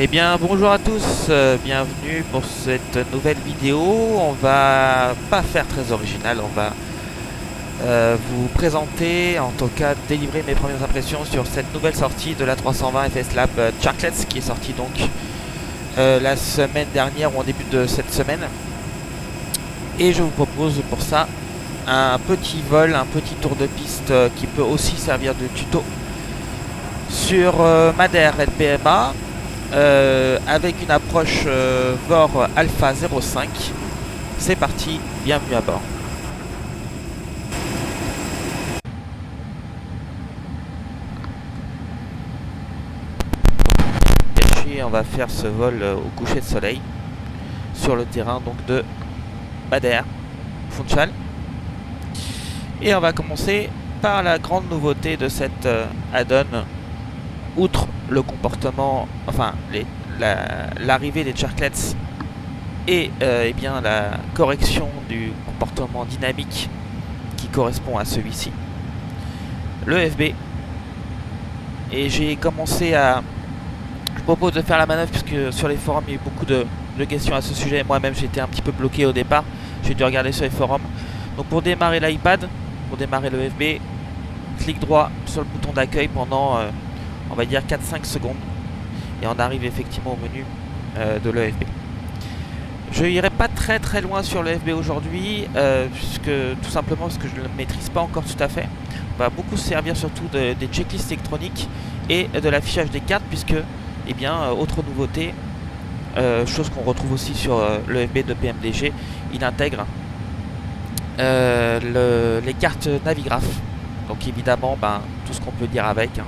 Eh bien bonjour à tous, bienvenue pour cette nouvelle vidéo. On va pas faire très original, on va vous présenter, en tout cas délivrer mes premières impressions sur cette nouvelle sortie de la 320 FS Lab Sharklets qui est sortie donc la semaine dernière ou en début de cette semaine. Et je vous propose pour ça un petit vol, un petit tour de piste qui peut aussi servir de tuto sur Madère LPMA. Avec une approche VOR Alpha 05. C'est parti, bienvenue à bord. On va faire ce vol au coucher de soleil sur le terrain donc de Madère, Funchal. Et on va commencer par la grande nouveauté de cette add-on. Outre le comportement, enfin l'arrivée des Sharklets et eh bien la correction du comportement dynamique qui correspond à celui-ci, le FB. Et j'ai commencé à... Je propose de faire la manœuvre puisque sur les forums il y a eu beaucoup de questions à ce sujet. Moi-même j'étais un petit peu bloqué au départ, j'ai dû regarder sur les forums. Donc pour démarrer l'iPad, pour démarrer le FB, clic droit sur le bouton d'accueil pendant on va dire 4-5 secondes et on arrive effectivement au menu de l'EFB. Je n'irai pas très loin sur le FB aujourd'hui, puisque tout simplement parce que je ne le maîtrise pas encore tout à fait. On va beaucoup se servir surtout des checklists électroniques et de l'affichage des cartes, puisque, eh bien, autre nouveauté, chose qu'on retrouve aussi sur le FB de PMDG, il intègre les cartes Navigraph. Donc évidemment, tout ce qu'on peut dire avec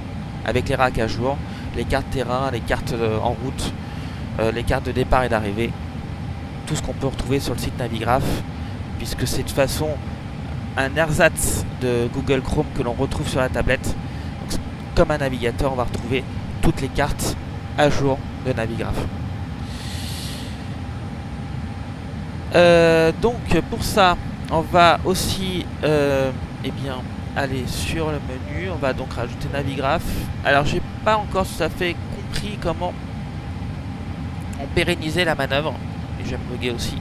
les racks à jour, les cartes terrain, les cartes en route, les cartes de départ et d'arrivée, tout ce qu'on peut retrouver sur le site Navigraph, puisque c'est de toute façon un ersatz de Google Chrome que l'on retrouve sur la tablette. Donc, comme un navigateur, on va retrouver toutes les cartes à jour de Navigraph. Donc pour ça, on va aussi eh bien, aller sur le menu. On va donc rajouter Navigraph. Alors j'ai pas encore tout à fait compris comment on pérennisait la manœuvre. Et je vais me loguer aussi.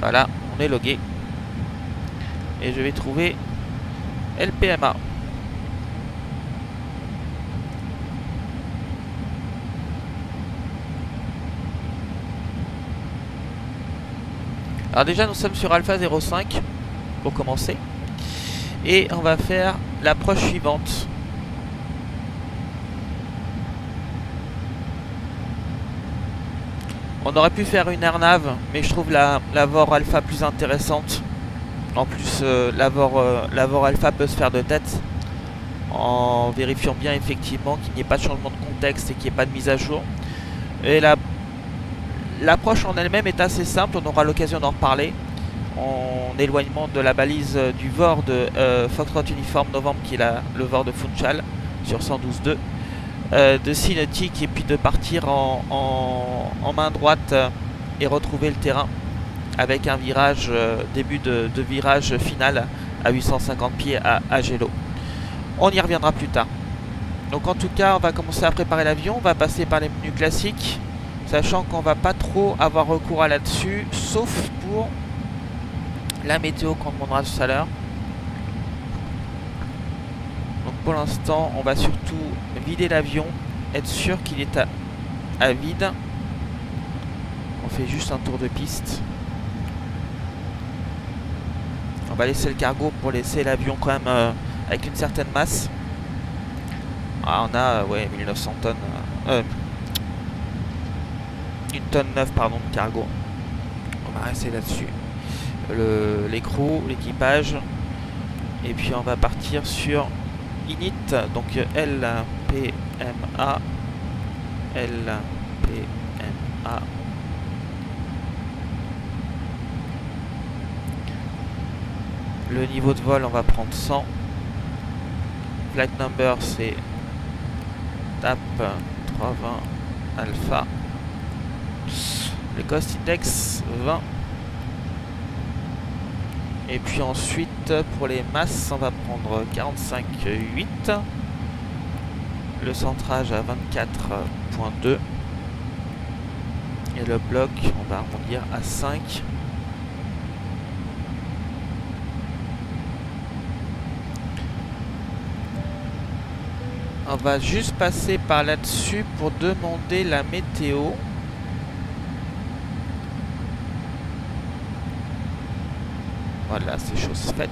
Voilà, on est logué. Et je vais trouver LPMA. Alors déjà nous sommes sur Alpha 05 pour commencer. Et on va faire l'approche suivante. On aurait pu faire une airnav, mais je trouve la VOR Alpha plus intéressante. En plus, la VOR Alpha peut se faire de tête en vérifiant bien effectivement qu'il n'y ait pas de changement de contexte et qu'il n'y ait pas de mise à jour. Et l'approche en elle-même est assez simple, on aura l'occasion d'en reparler. En éloignement de la balise du VOR de Foxtrot Uniform Novembre, qui est le VOR de Funchal sur 112.2. De Cinétique et puis de partir en main droite et retrouver le terrain avec un virage, début de virage final à 850 pieds à Gélo. On y reviendra plus tard. Donc en tout cas on va commencer à préparer l'avion, on va passer par les menus classiques, sachant qu'on va pas trop avoir recours à là-dessus, sauf pour la météo qu'on demandera tout à l'heure. Donc pour l'instant on va surtout vider l'avion, être sûr qu'il est à vide. On fait juste un tour de piste. On va laisser le cargo pour laisser l'avion quand même avec une certaine masse. Ah, on a 1900 tonnes. 1 tonne 9 pardon de cargo. On va rester là-dessus. L'écrou, l'équipage. Et puis on va partir sur init, donc LPMA, le niveau de vol on va prendre 100, Flight number c'est TAP 320 alpha. Le cost index 20. Et puis ensuite pour les masses on va prendre 45,8. Le centrage à 24,2. Et le bloc on va arrondir à 5. On va juste passer par là-dessus pour demander la météo. Voilà, c'est chose faite.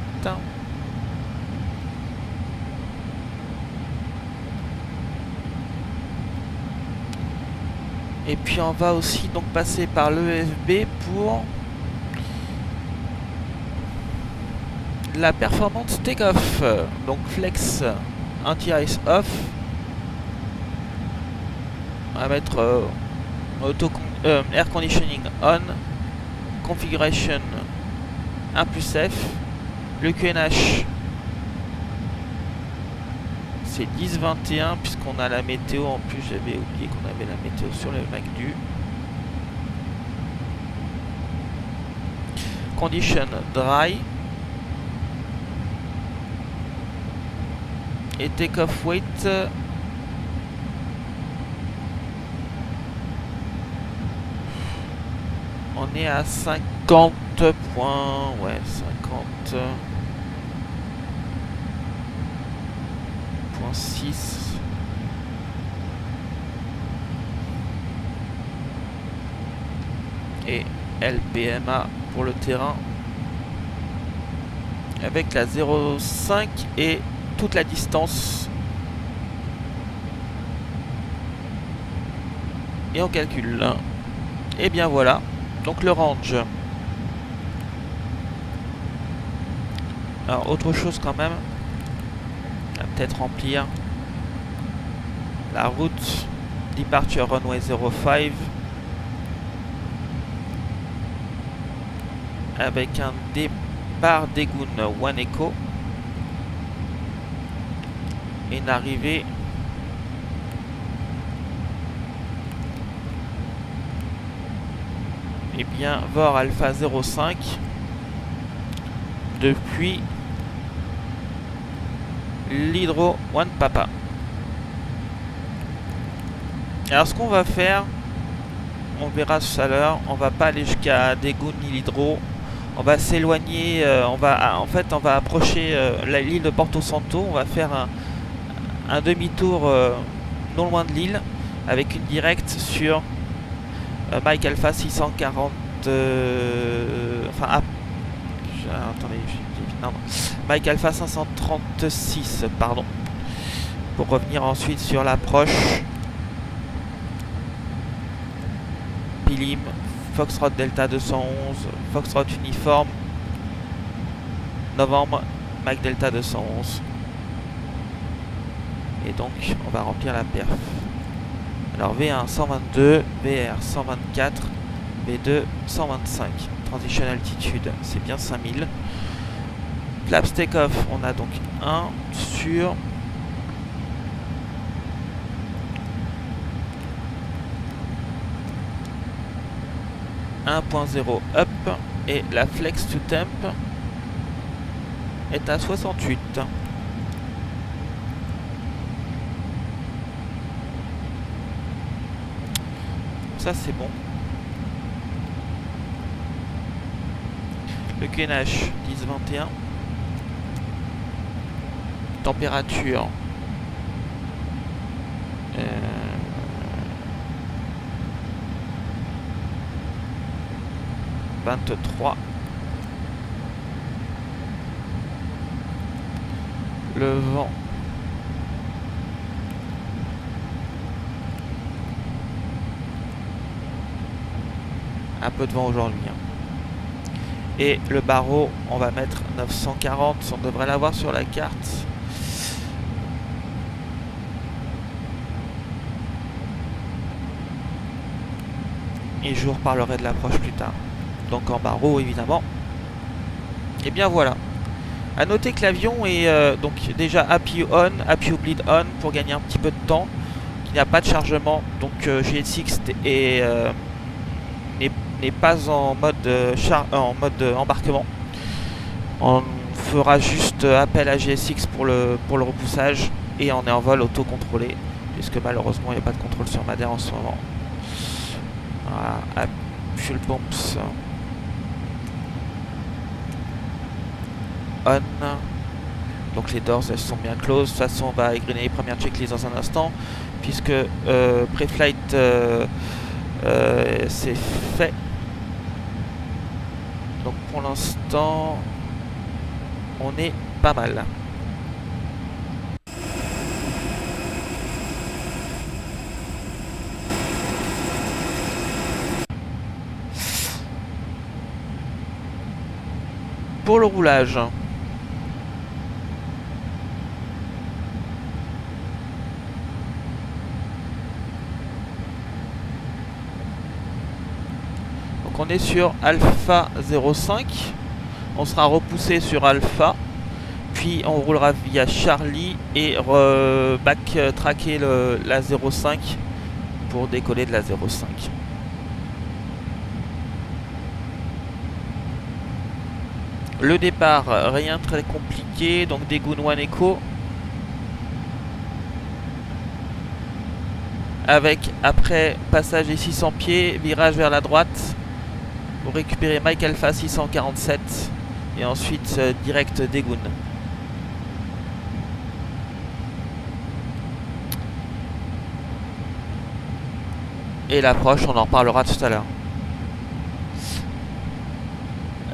Et puis on va aussi donc passer par l'EFB pour la performance take-off. Donc flex anti-ice off. On va mettre air conditioning on, configuration 1+F, le QNH c'est 10-21 puisqu'on a la météo en plus, j'avais oublié qu'on avait la météo sur le MACD. Condition dry et take-off weight on est à 50 points, ouais 50.6. Et LPMA pour le terrain avec la 0,5 et toute la distance. Et on calcule. Et bien voilà. Donc le range. Alors autre chose quand même. On va peut-être remplir la route Departure Runway 05 avec un départ d'Egun 1 Echo et une arrivée et bien VOR Alpha 05 depuis l'Hydro One Papa. Alors ce qu'on va faire, on verra tout à l'heure, on va pas aller jusqu'à Daegu ni l'Hydro, on va s'éloigner, on va approcher l'île de Porto Santo, on va faire un demi-tour non loin de l'île avec une directe sur Mike Alpha 640 attendez, non, Mike Alpha 536 pardon, pour revenir ensuite sur l'approche Pilim Foxtrot Delta 211 Foxtrot Uniforme novembre Mike Delta 211. Et donc on va remplir la perf. Alors V1 122, VR 124, V2 125. Transition altitude, c'est bien 5000. Flaps take-off, on a donc 1 sur 1.0 up et la flex to temp est à 68. Ça c'est bon. Le QNH 10-21. Température 23. Le vent un peu de vent aujourd'hui. Et le barreau, on va mettre 940, on devrait l'avoir sur la carte. Et je vous reparlerai de l'approche plus tard. Donc en barreau évidemment. Et bien voilà. A noter que l'avion est donc déjà APU on, APU bleed on pour gagner un petit peu de temps. Il n'y a pas de chargement, donc GSX n'est pas en mode embarquement. On fera juste appel à GSX pour le repoussage et on est en vol auto-contrôlé puisque malheureusement il n'y a pas de contrôle sur Madère en ce moment. Voilà, fuel pumps on. Donc les doors elles sont bien closes. De toute façon on va égriner les premières checklists dans un instant puisque pré-flight c'est fait. Donc pour l'instant on est pas mal. Pour le roulage, donc on est sur Alpha 05, on sera repoussé sur Alpha, puis on roulera via Charlie et backtracker la 05 pour décoller de la 05. Le départ, rien de très compliqué, donc Daegun 1 Echo. Avec, après passage des 600 pieds, virage vers la droite pour récupérer Mike Alpha 647 et ensuite direct Daegun. Et l'approche, on en reparlera tout à l'heure.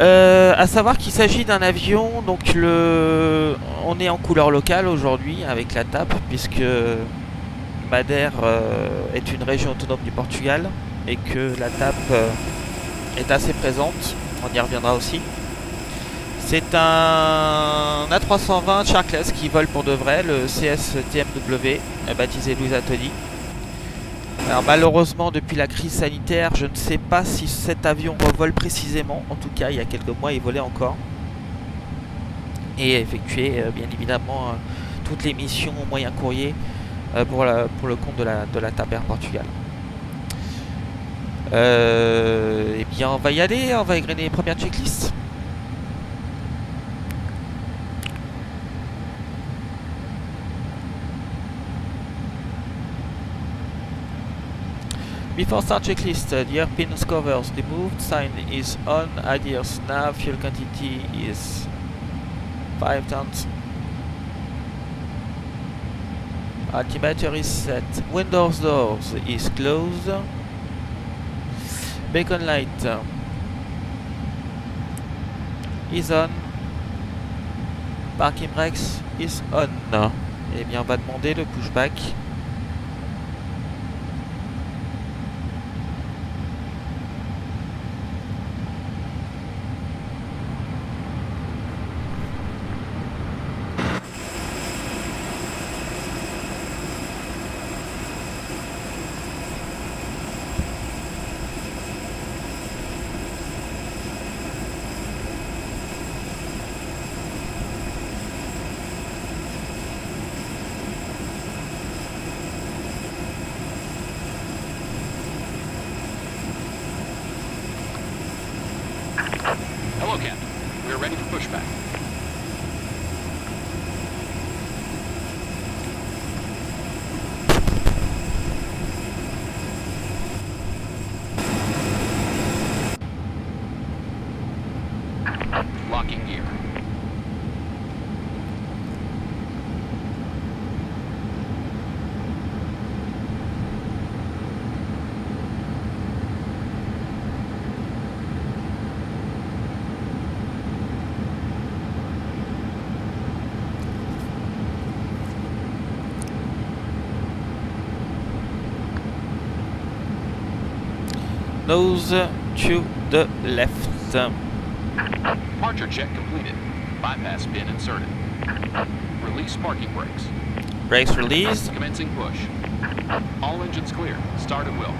À savoir qu'il s'agit d'un avion, donc on est en couleur locale aujourd'hui avec la TAP, puisque Madère est une région autonome du Portugal et que la TAP est assez présente, on y reviendra aussi. C'est un A320 Sharkless qui vole pour de vrai, le CS-TMW, baptisé Luisa Tony. Alors malheureusement depuis la crise sanitaire, je ne sais pas si cet avion revole précisément. En tout cas il y a quelques mois il volait encore. Et effectuait bien évidemment toutes les missions moyen courrier pour le compte de la TAP Air Portugal. Et bien on va y aller, on va égrener les premières checklists. Before start checklist, the airpins covers removed, sign is on, ideas nav, fuel quantity is 5 tons. Altimeter is set, windows doors is closed. Beacon light is on. Parking brakes is on. Et bien on va demander le pushback. Hello, Captain. We are ready for pushback. Locking gear. Nose to the left. Departure check completed. Bypass pin inserted. Release parking brakes. Brakes released. Commencing push. All engines clear. Start at will.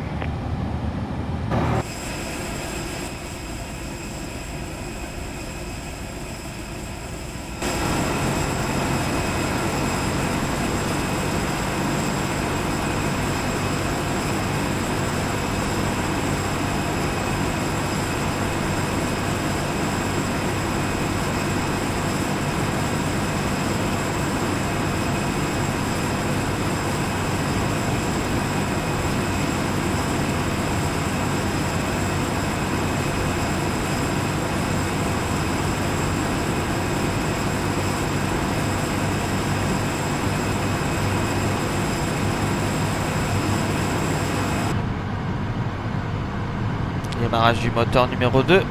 Démarrage du moteur numéro 2.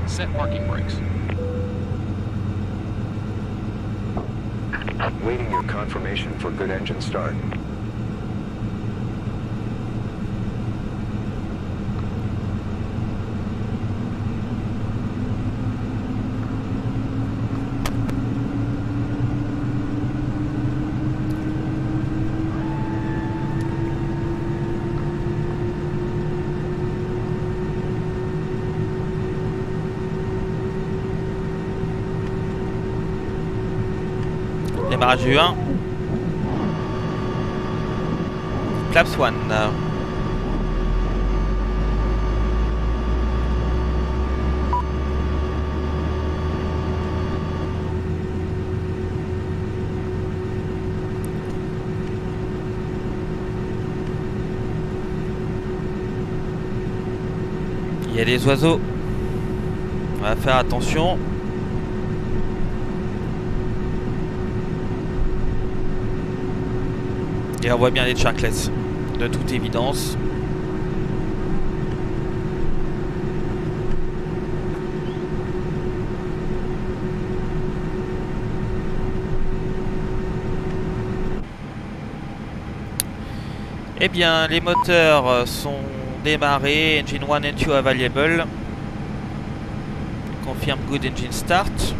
Set parking brakes. Waiting your confirmation for good engine start. Démarrage du 1. Claps 1. Il y a des oiseaux. On va faire attention. Et on voit bien les Sharkless, de toute évidence. Eh bien, les moteurs sont démarrés. Engine 1 and 2 available. Confirm good engine start.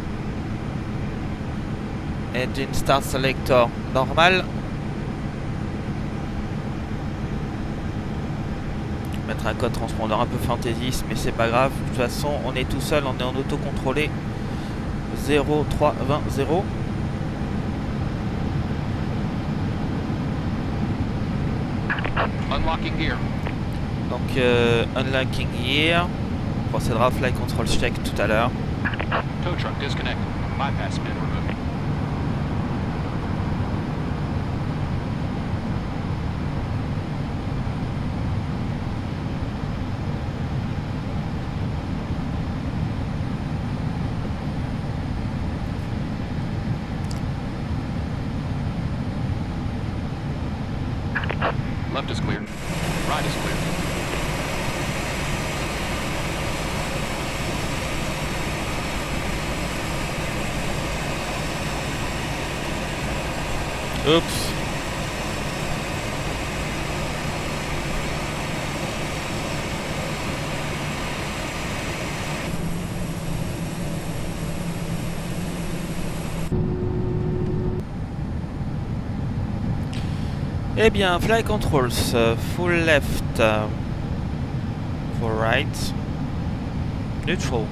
Engine start selector normal. Mettre un code transpondeur un peu fantaisiste, mais c'est pas grave. De toute façon, on est tout seul, on est en auto-contrôlé. 0320. Unlocking gear. Donc, unlocking gear. On procédera à flight control check tout à l'heure. Tow truck disconnected. Bypass pin removed. Left is clear. Right is clear. Oups. Eh bien, fly controls, full left, full right, neutral,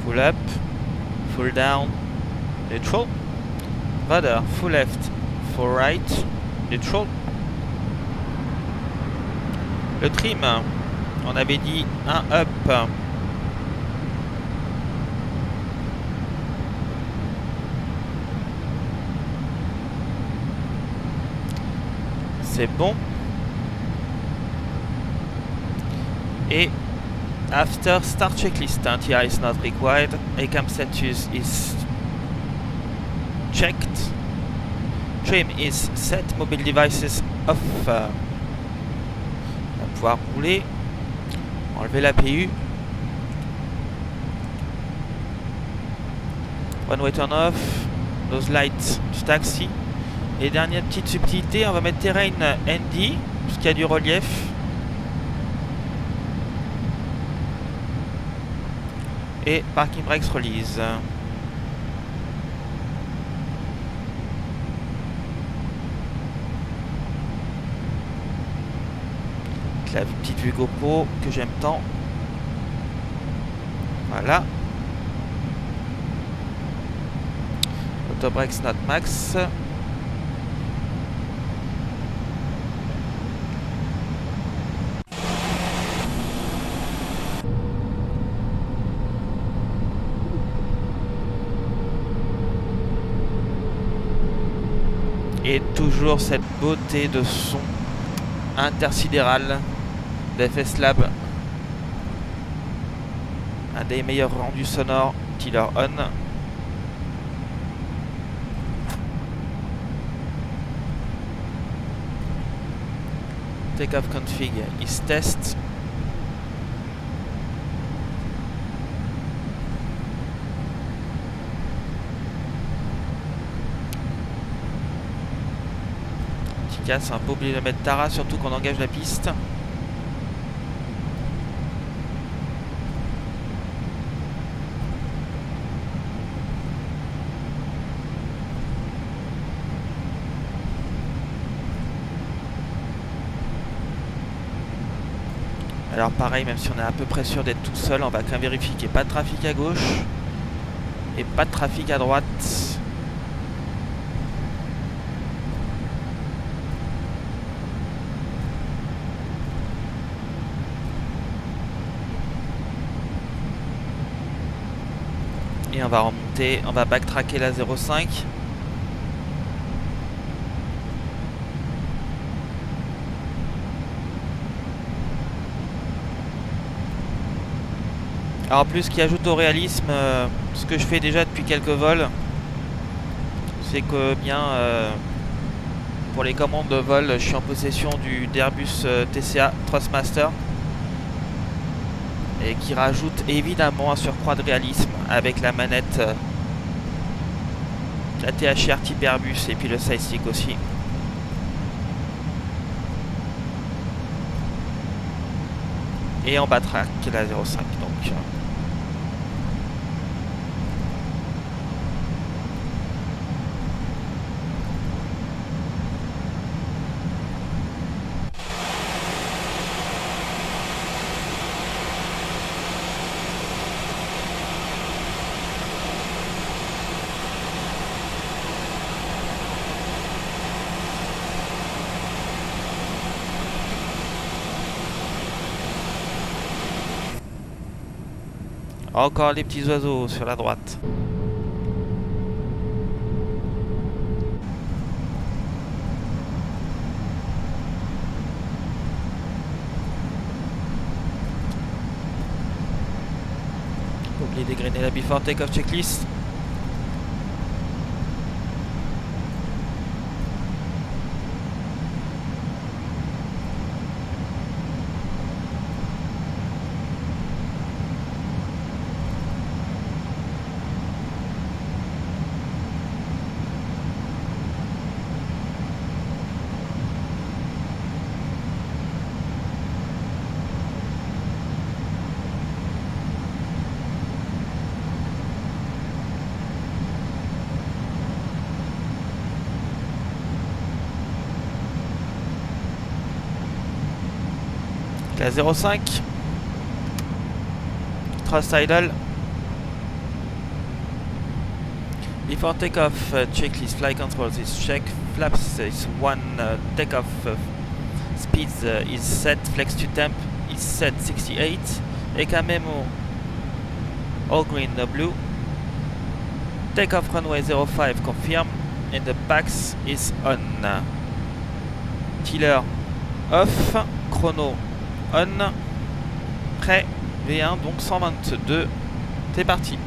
full up, full down, neutral, rudder, full left, full right, neutral. Le trim, on avait dit un up. C'est bon. Et after start checklist, TI is not required. ACAM status is checked. Trim is set. Mobile devices off. On va pouvoir rouler. Enlever l'APU. One way turn off. Those lights du taxi. Et dernière petite subtilité, on va mettre terrain ND, parce qu'il y a du relief. Et parking brakes release. La petite vue GoPro que j'aime tant. Voilà. Auto brakes not max. Et toujours cette beauté de son intersidéral d'FS Lab. Un des meilleurs rendus sonores, tiller on. Takeoff config is test. C'est un peu oublié de mettre Tara, surtout qu'on engage la piste. Alors pareil, même si on est à peu près sûr d'être tout seul, on va quand même vérifier qu'il n'y ait pas de trafic à gauche et pas de trafic à droite. Et on va remonter, on va backtracker la 05. Alors en plus, ce qui ajoute au réalisme, ce que je fais déjà depuis quelques vols, c'est que bien pour les commandes de vol, je suis en possession d'Airbus TCA Thrustmaster, et qui rajoute évidemment un surcroît de réalisme avec la manette, la THR type Airbus et puis le side stick aussi. Et on backtrack la 05 donc. Encore des petits oiseaux sur la droite. Oubliez dégrainer la before takeoff checklist. La 05 thrust idle. Before takeoff checklist flight controls is check, flaps is 1, takeoff speed is set, flex to temp is set 68, ECA memo all green no blue, takeoff runway 05 confirm, and the PAX is on. Tiller off, chrono on, prêt, V1 donc 122, c'est parti.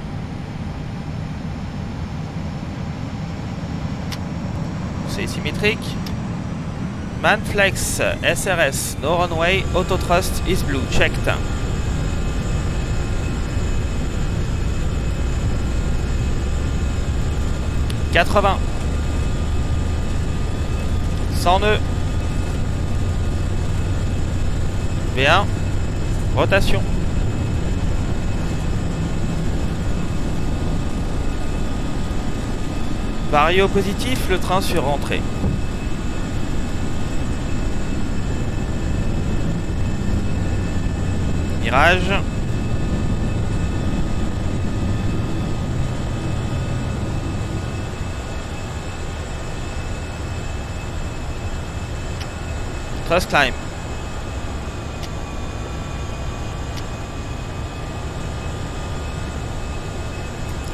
C'est symétrique. Manflex, SRS, no runway, auto thrust is blue, checked. « 80 » 100 nœuds. V1, rotation. Vario positif, le train sur rentrée. Mirage. Thrust climb.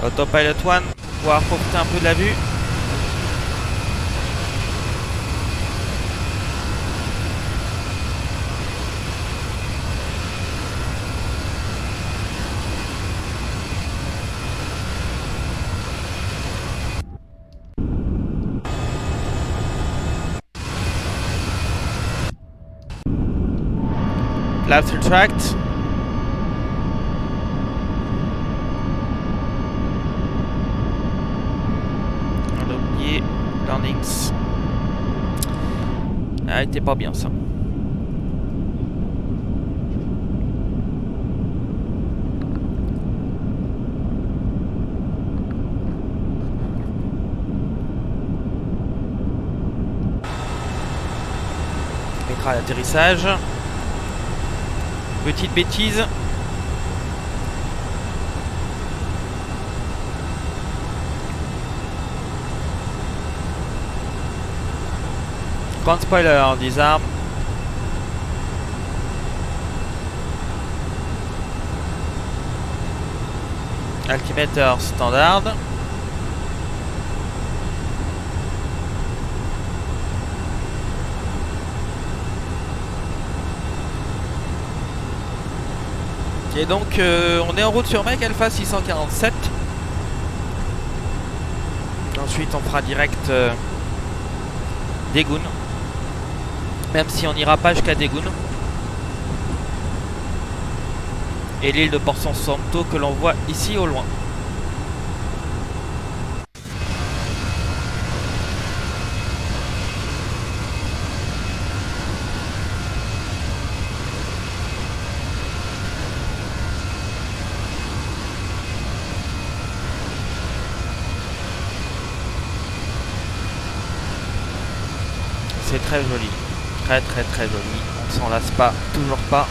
Autopilot 1, pouvoir profiter un peu de la vue. Left retract. On a oublié landings. Ah, était pas bien ça. On mettra l'atterrissage. Petite bêtise. Grand spoiler, disarme. Altimeter standard. Et donc on est en route sur Mike Alpha 647. Ensuite on fera direct Daegun. Même si on n'ira pas jusqu'à Daegun. Et l'île de Port Santo que l'on voit ici au loin. C'est très joli, très joli, on ne s'en lasse pas, toujours pas.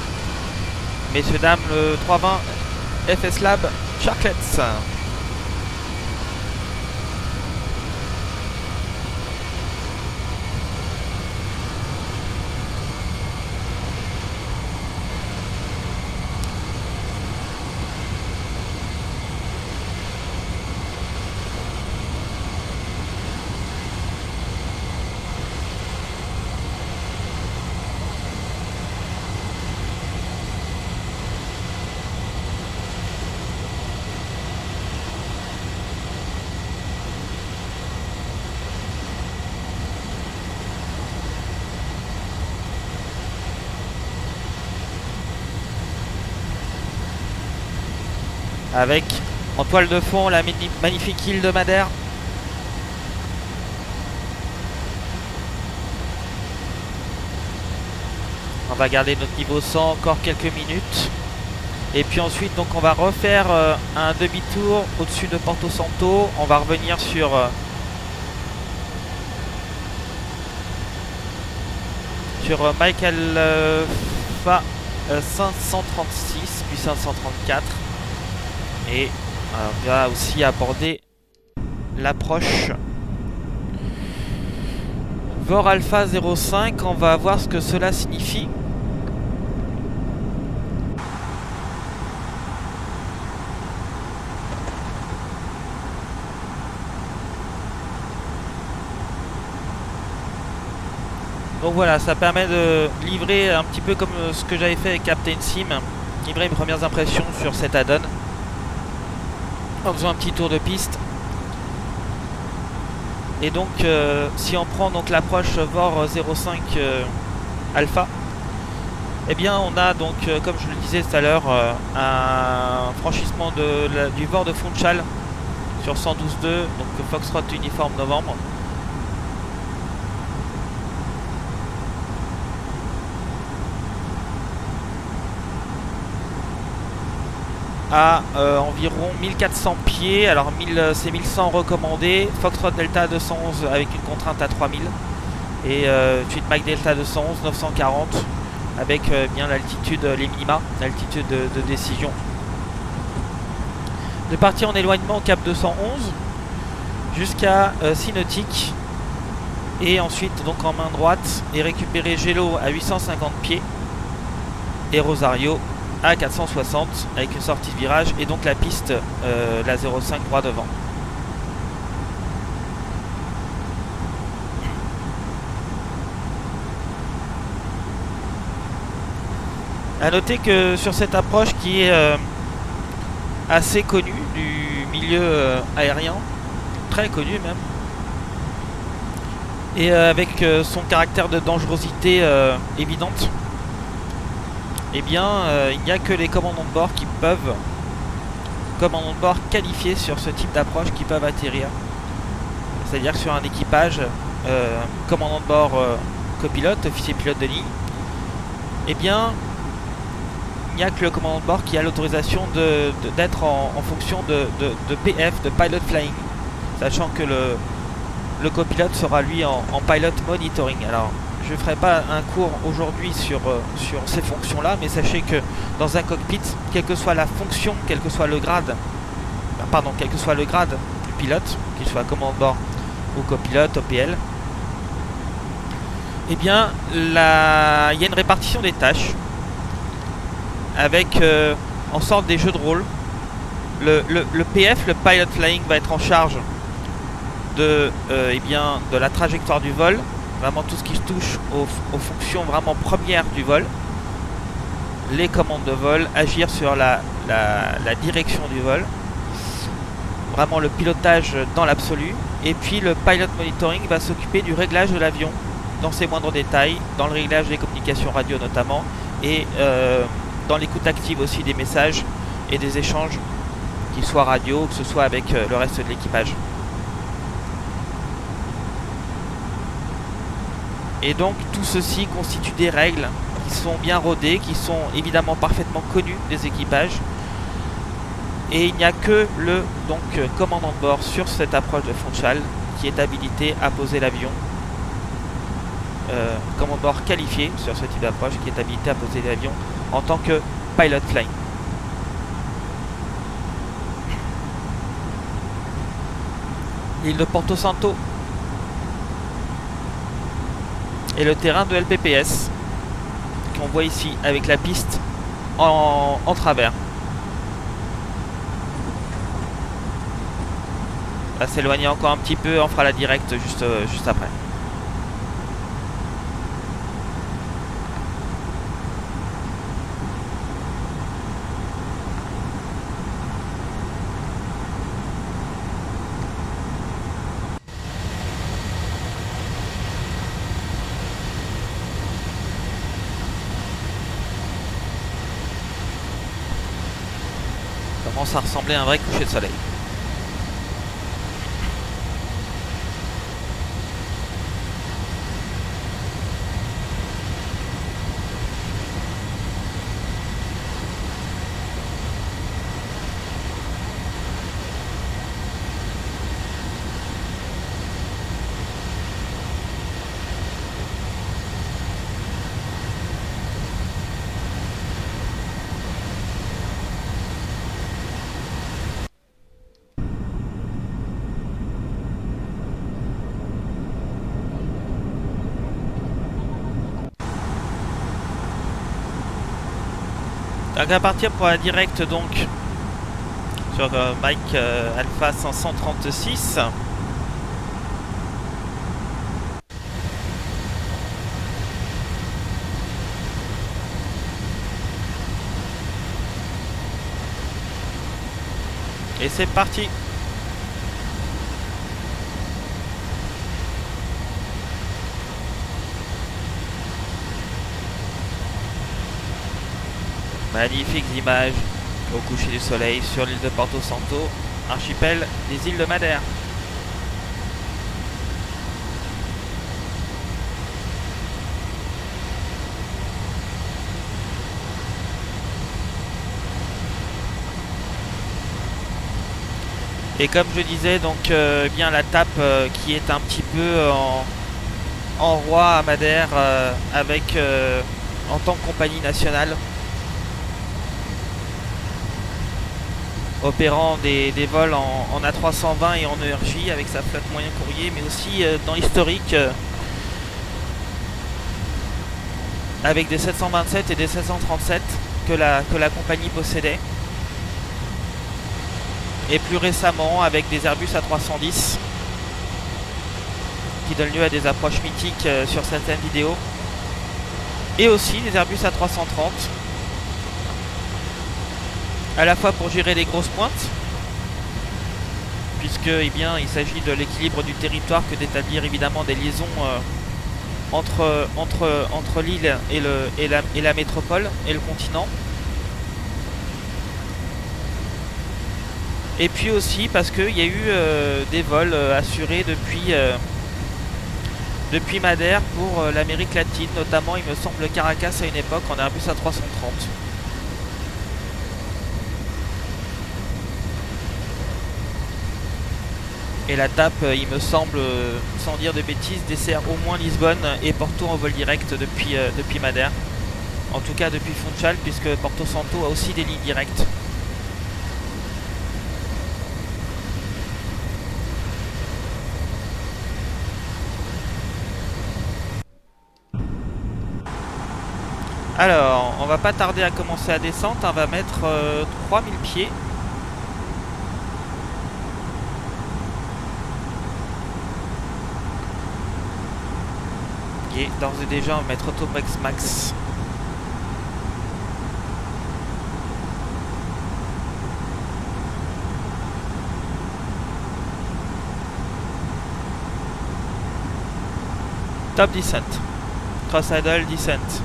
Messieurs, dames, le 320 FS Lab Sharklets. Avec en toile de fond la magnifique île de Madère. On va garder notre niveau 100 encore quelques minutes. Et puis ensuite donc on va refaire un demi-tour au-dessus de Porto Santo. On va revenir sur Mike Alpha 536 puis 534. Et on va aussi aborder l'approche VOR Alpha 05. On va voir ce que cela signifie. Donc voilà, ça permet de livrer un petit peu comme ce que j'avais fait avec Captain Sim, livrer mes premières impressions sur cet add-on en faisant un petit tour de piste. Et donc si on prend donc l'approche VOR 05 Alpha, eh bien on a donc comme je le disais tout à l'heure un franchissement du VOR de Funchal sur 112.2, donc Foxtrot Uniforme Novembre. À environ 1400 pieds, alors c'est 1100 recommandé, Foxtrot Delta 211 avec une contrainte à 3000 et suite Mike Delta 211 940 avec bien l'altitude, les minima, l'altitude de décision. De partir en éloignement cap 211 jusqu'à Synautique et ensuite donc en main droite et récupérer Gelo à 850 pieds et Rosario à 460 avec une sortie de virage et donc la piste la 05 droit devant. A noter que sur cette approche qui est assez connue du milieu aérien, très connue même, et avec son caractère de dangerosité évidente, eh bien il n'y a que les commandants de bord qui peuvent, commandants de bord qualifiés sur ce type d'approche, qui peuvent atterrir. C'est-à-dire que sur un équipage, commandant de bord, copilote, officier pilote de ligne, eh bien il n'y a que le commandant de bord qui a l'autorisation d'être en fonction de PF, de Pilot Flying, sachant que le copilote sera lui en Pilot Monitoring. Alors je ne ferai pas un cours aujourd'hui sur ces fonctions-là, mais sachez que dans un cockpit, quelle que soit la fonction, quel que soit le grade, quel que soit le grade du pilote, qu'il soit commandant de bord ou copilote, OPL, eh bien il y a une répartition des tâches avec en sorte des jeux de rôle. Le PF, le Pilot Flying, va être en charge de la trajectoire du vol, vraiment tout ce qui touche aux fonctions vraiment premières du vol, les commandes de vol, agir sur la direction du vol, vraiment le pilotage dans l'absolu. Et puis le Pilot Monitoring va s'occuper du réglage de l'avion dans ses moindres détails, dans le réglage des communications radio notamment, et dans l'écoute active aussi des messages et des échanges, qu'ils soient radio ou que ce soit avec le reste de l'équipage. Et donc tout ceci constitue des règles qui sont bien rodées, qui sont évidemment parfaitement connues des équipages. Et il n'y a que le commandant de bord sur cette approche de Funchal qui est habilité à poser l'avion. Commandant de bord qualifié sur ce type d'approche qui est habilité à poser l'avion en tant que Pilot Flying. L'île de Porto Santo et le terrain de LPPS qu'on voit ici avec la piste en travers. On va s'éloigner encore un petit peu, on fera la directe juste après. Commence à ressembler à un vrai coucher de soleil. Donc à partir pour la directe donc sur Mike Alpha 536. Et c'est parti. Magnifiques images au coucher du soleil sur l'île de Porto Santo, archipel des îles de Madère. Et comme je disais, donc bien la TAP qui est un petit peu en roi à Madère avec en tant que compagnie nationale, opérant des vols en A320 et en ERJ avec sa flotte moyen courrier, mais aussi dans l'historique avec des 727 et des 737 que la compagnie possédait. Et plus récemment avec des Airbus A310 qui donnent lieu à des approches mythiques sur certaines vidéos. Et aussi des Airbus A330, à la fois pour gérer les grosses pointes, puisque il s'agit de l'équilibre du territoire que d'établir évidemment des liaisons entre l'île et la métropole et le continent. Et puis aussi parce qu'il y a eu des vols assurés depuis Madère pour l'Amérique latine, notamment il me semble Caracas à une époque en Airbus A330. Et la TAP, il me semble, sans dire de bêtises, dessert au moins Lisbonne et Porto en vol direct depuis Madère. En tout cas depuis Funchal, puisque Porto Santo a aussi des lignes directes. Alors, on va pas tarder à commencer la descente, on va mettre 3000 pieds. Et d'ores et déjà, on va mettre Automax Max. Top descent. Cross idle descent.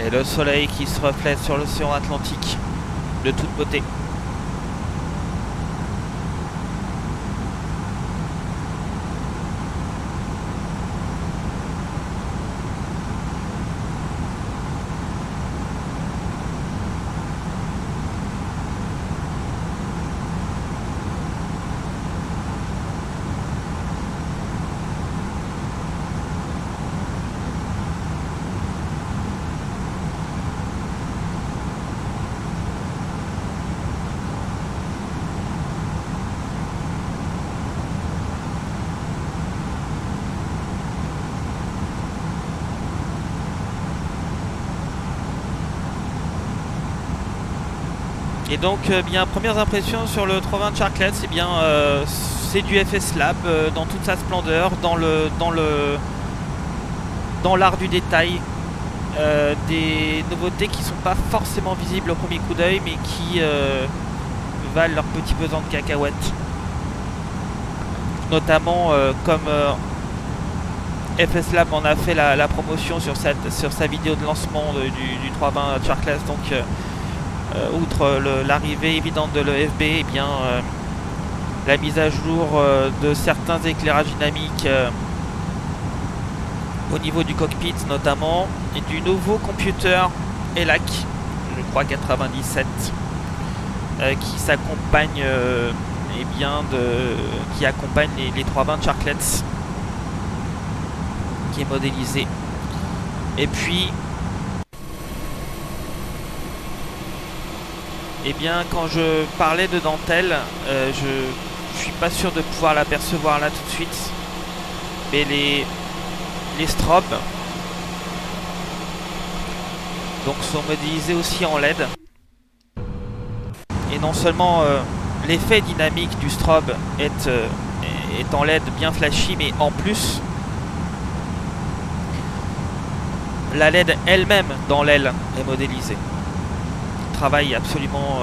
Et le soleil qui se reflète sur l'océan Atlantique de toute beauté. Et donc, bien, premières impressions sur le 320 Sharklet, c'est bien, c'est du FS Lab dans toute sa splendeur, dans l'art du détail, des nouveautés qui sont pas forcément visibles au premier coup d'œil, mais qui valent leur petit pesant de cacahuètes. Notamment, comme FS Lab en a fait la promotion sur sa vidéo de lancement du 320 Sharklet, donc. Outre l'arrivée évidente de l'EFB, eh bien, la mise à jour de certains éclairages dynamiques au niveau du cockpit notamment, et du nouveau computer ELAC, je crois 97, qui s'accompagne qui accompagne les 320 Sharklets, qui est modélisé. Et puis eh bien, quand je parlais de dentelle, je suis pas sûr de pouvoir l'apercevoir là tout de suite. Mais les strobes donc sont modélisés aussi en LED. Et non seulement l'effet dynamique du strobe est en LED bien flashy, mais en plus la LED elle-même dans l'aile est modélisée. Travail absolument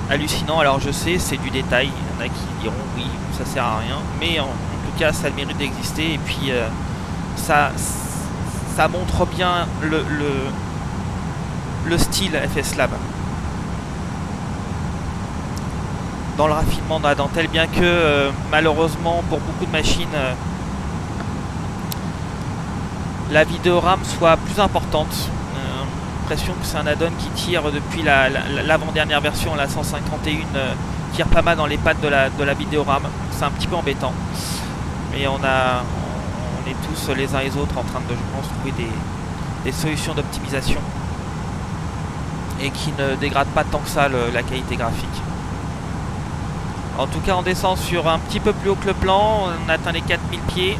hallucinant. Alors je sais, c'est du détail, il y en a qui diront oui, ça sert à rien, mais en tout cas ça a le mérite d'exister. Et puis ça montre bien le style FS Lab dans le raffinement de la dentelle, bien que malheureusement pour beaucoup de machines la vidéorame soit plus importante. L'impression que c'est un add-on qui tire depuis l'avant-dernière version, la 151, tire pas mal dans les pattes de la vidéorame. C'est un petit peu embêtant, mais on est tous les uns et les autres en train de, je pense, trouver des solutions d'optimisation et qui ne dégradent pas tant que ça la qualité graphique. En tout cas, on descend sur un petit peu plus haut que le plan, on atteint les 4000 pieds.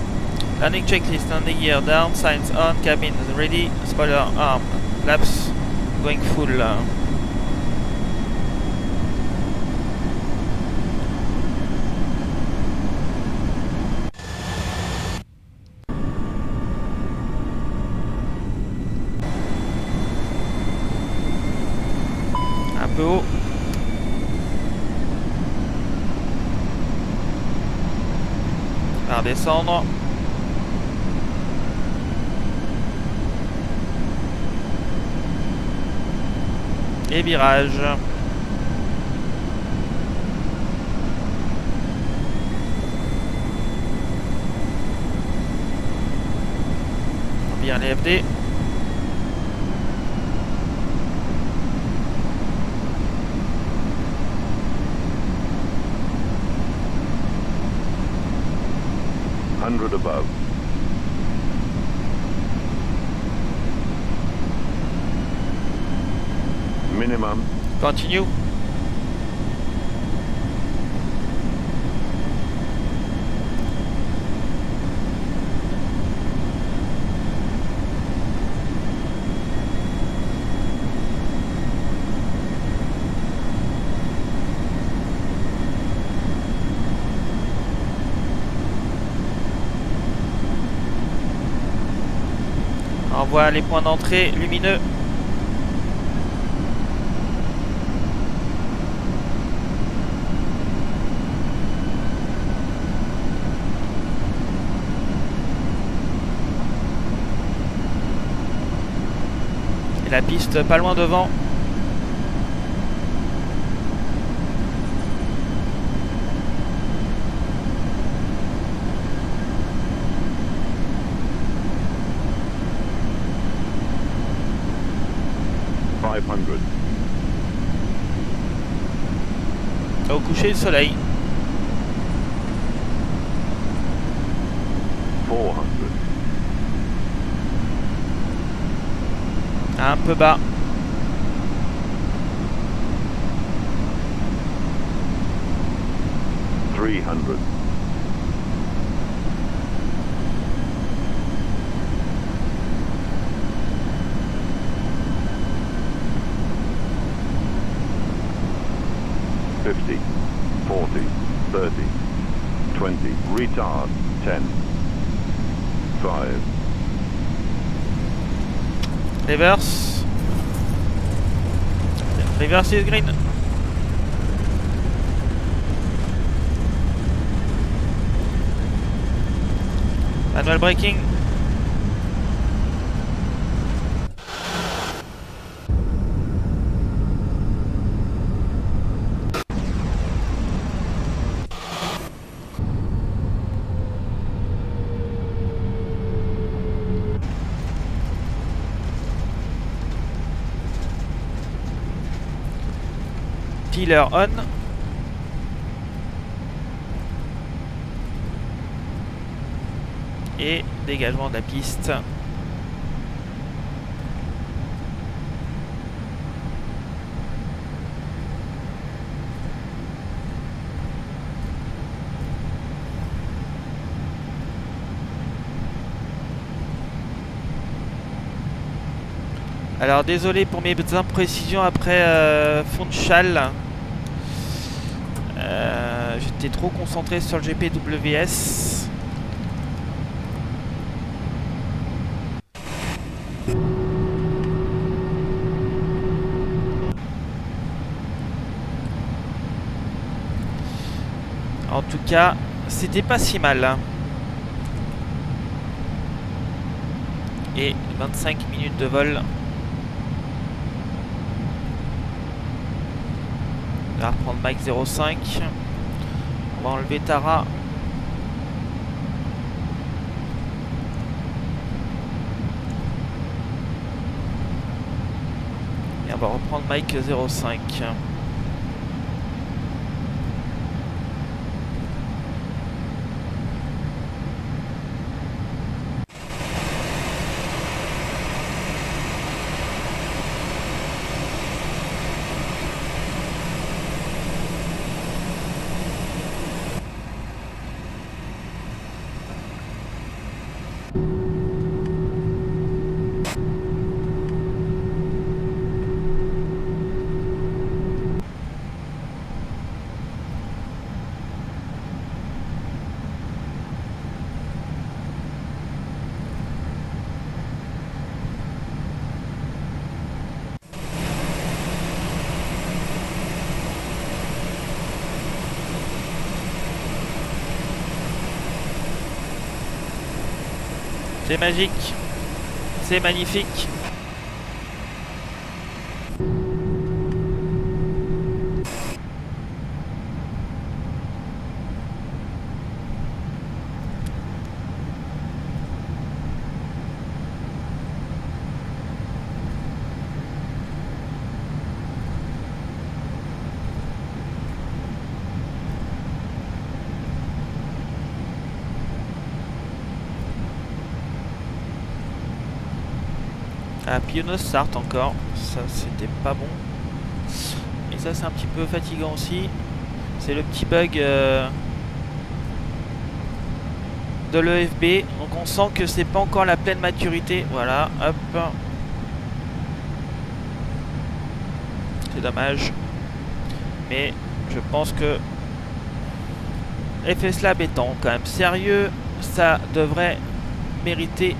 Landing checklist, landing gear down, signs on, cabin ready, spoiler arm, flaps going full. Un peu haut. On va redescendre. Et virage. Bien les FD. Above. Minimum. Continue. On voit les points d'entrée lumineux. Et la piste pas loin devant. Au coucher du soleil. 400. Un peu bas. 300. 50, 40, 30, 20, retard, 10, 5. Reverse. Reverse is green. Manual braking. Tiller on. Et dégagement de la piste. Alors désolé pour mes imprécisions après Funchal. J'étais trop concentré sur le GPWS. En tout cas, c'était pas si mal. Et 25 minutes de vol. On va reprendre Mike 05. On va enlever Tara. Et on va reprendre Mike 05. C'est magique. C'est magnifique. Ah, Pioneus Start encore, ça c'était pas bon. Et ça c'est un petit peu fatigant aussi. C'est le petit bug de l'EFB. Donc on sent que c'est pas encore la pleine maturité. Voilà, hop. C'est dommage. Mais je pense que FS Lab étant quand même sérieux, ça devrait mériter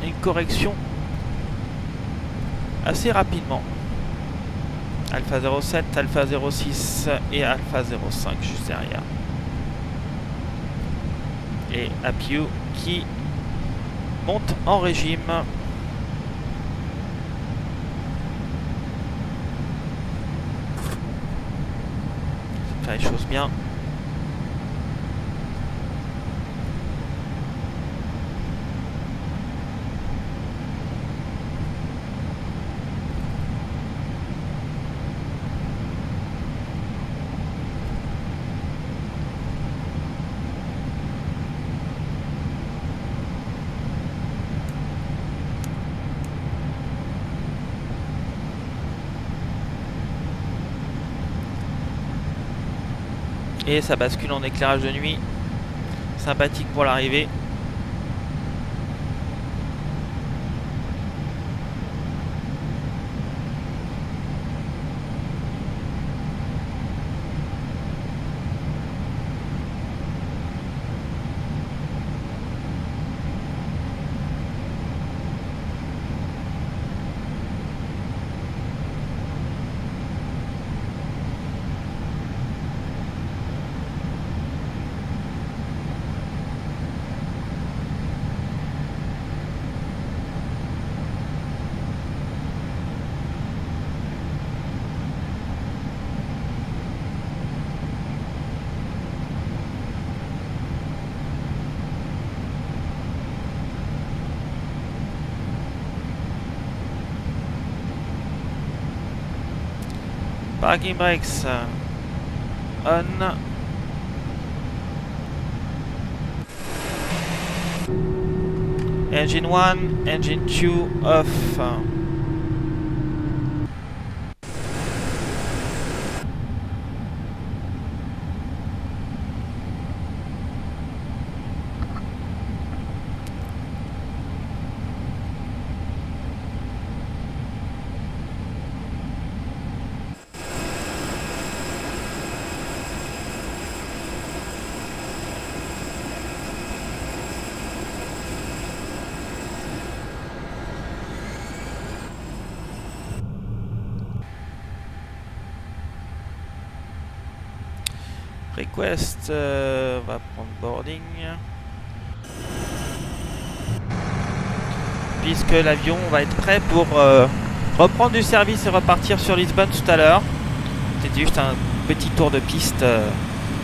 une correction assez rapidement. Alpha 07, Alpha 06 et Alpha 05 juste derrière. Et Apiu qui monte en régime. Faire les choses bien. Et ça bascule en éclairage de nuit. Sympathique pour l'arrivée. Parking brakes on. Engine 1, engine 2 off. Request va prendre boarding. Puisque l'avion va être prêt pour reprendre du service et repartir sur Lisbonne tout à l'heure. C'était juste un petit tour de piste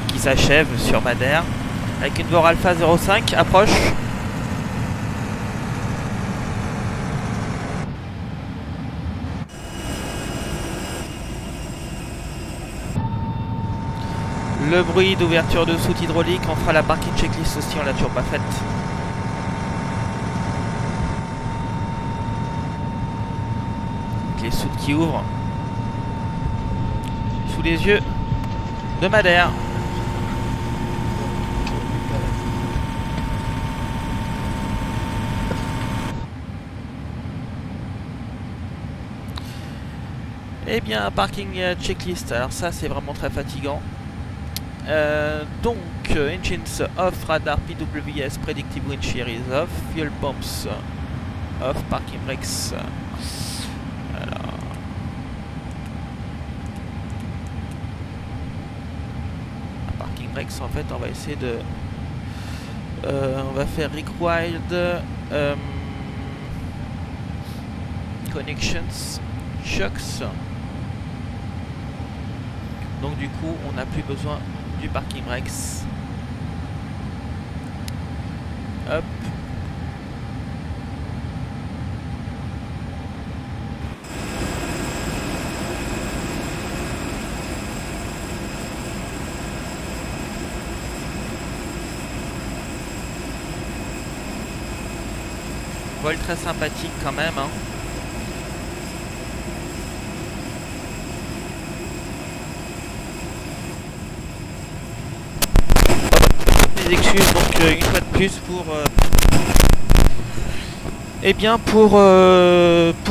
qui s'achève sur Madère. Avec une VOR Alpha 05, approche. Le bruit d'ouverture de soute hydraulique, on fera la parking checklist aussi, on l'a toujours pas faite. Les soutes qui ouvrent sous les yeux de Madère. Eh bien, parking checklist, alors ça c'est vraiment très fatigant. Donc, engines off, radar PWS, predictive wind shear is off, fuel pumps off, parking brakes. Alors, parking brakes, en fait, on va essayer de On va faire Rick Wild, Connections, Shocks. Donc du coup, on n'a plus besoin du parking Rex. Hop. Vol très sympathique quand même, hein. Des excuses donc une fois de plus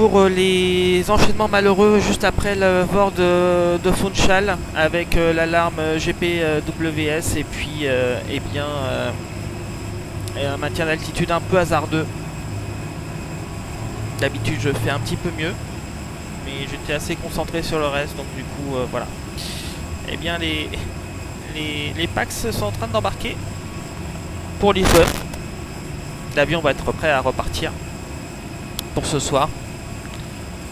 pour les enchaînements malheureux juste après le vol de Funchal avec l'alarme GPWS et puis un maintien d'altitude un peu hasardeux. D'habitude je fais un petit peu mieux, mais j'étais assez concentré sur le reste, donc du coup voilà. Et bien les Pax sont en train d'embarquer pour Lisbonne. L'avion va être prêt à repartir pour ce soir.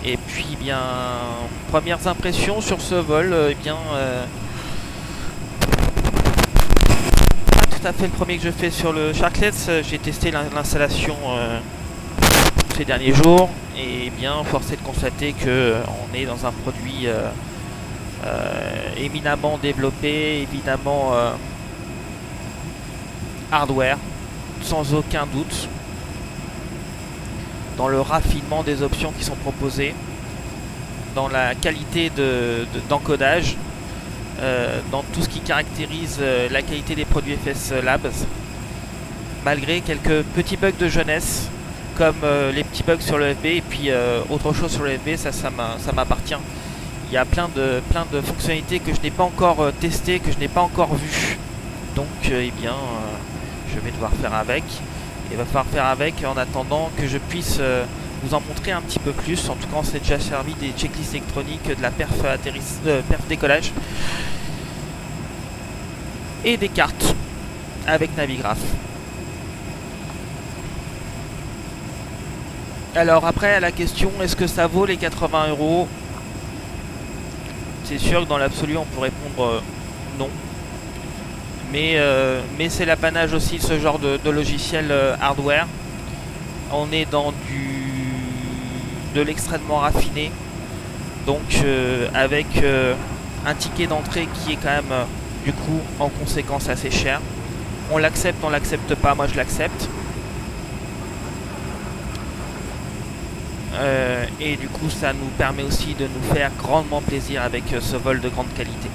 Et puis bien, premières impressions sur ce vol, pas tout à fait le premier que je fais sur le Sharklets. J'ai testé l'installation ces derniers jours et bien force est de constater que on est dans un produit éminemment développé, évidemment hardware, sans aucun doute, dans le raffinement des options qui sont proposées, dans la qualité d'encodage, dans tout ce qui caractérise la qualité des produits FS Labs, malgré quelques petits bugs de jeunesse, comme les petits bugs sur le FB, et puis autre chose sur le FB, ça m'appartient. Il y a plein de fonctionnalités que je n'ai pas encore testées, que je n'ai pas encore vues. Donc je vais devoir faire avec. Il va falloir faire avec en attendant que je puisse vous en montrer un petit peu plus. En tout cas, on s'est déjà servi des checklists électroniques, de la perf décollage et des cartes avec Navigraph. Alors après, à la question, est-ce que ça vaut les 80 €? C'est sûr que dans l'absolu, on peut répondre non. Mais c'est l'apanage aussi de ce genre de logiciel hardware. On est dans de l'extrêmement raffiné. Donc avec un ticket d'entrée qui est quand même du coup en conséquence assez cher. On l'accepte, on l'accepte pas, moi je l'accepte. Et du coup ça nous permet aussi de nous faire grandement plaisir avec ce vol de grande qualité.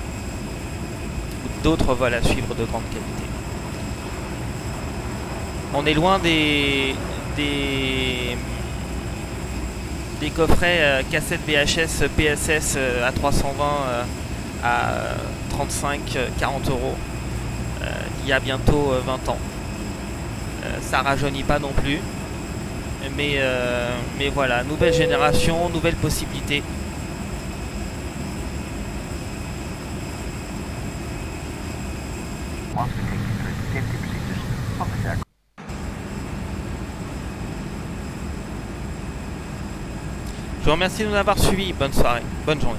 D'autres vols à suivre de grande qualité. On est loin des coffrets cassettes VHS PSS à 320 à 35-40 € il y a bientôt 20 ans. Ça rajeunit pas non plus. Mais voilà, nouvelle génération, nouvelles possibilités. Je vous remercie de nous avoir suivis. Bonne soirée, bonne journée.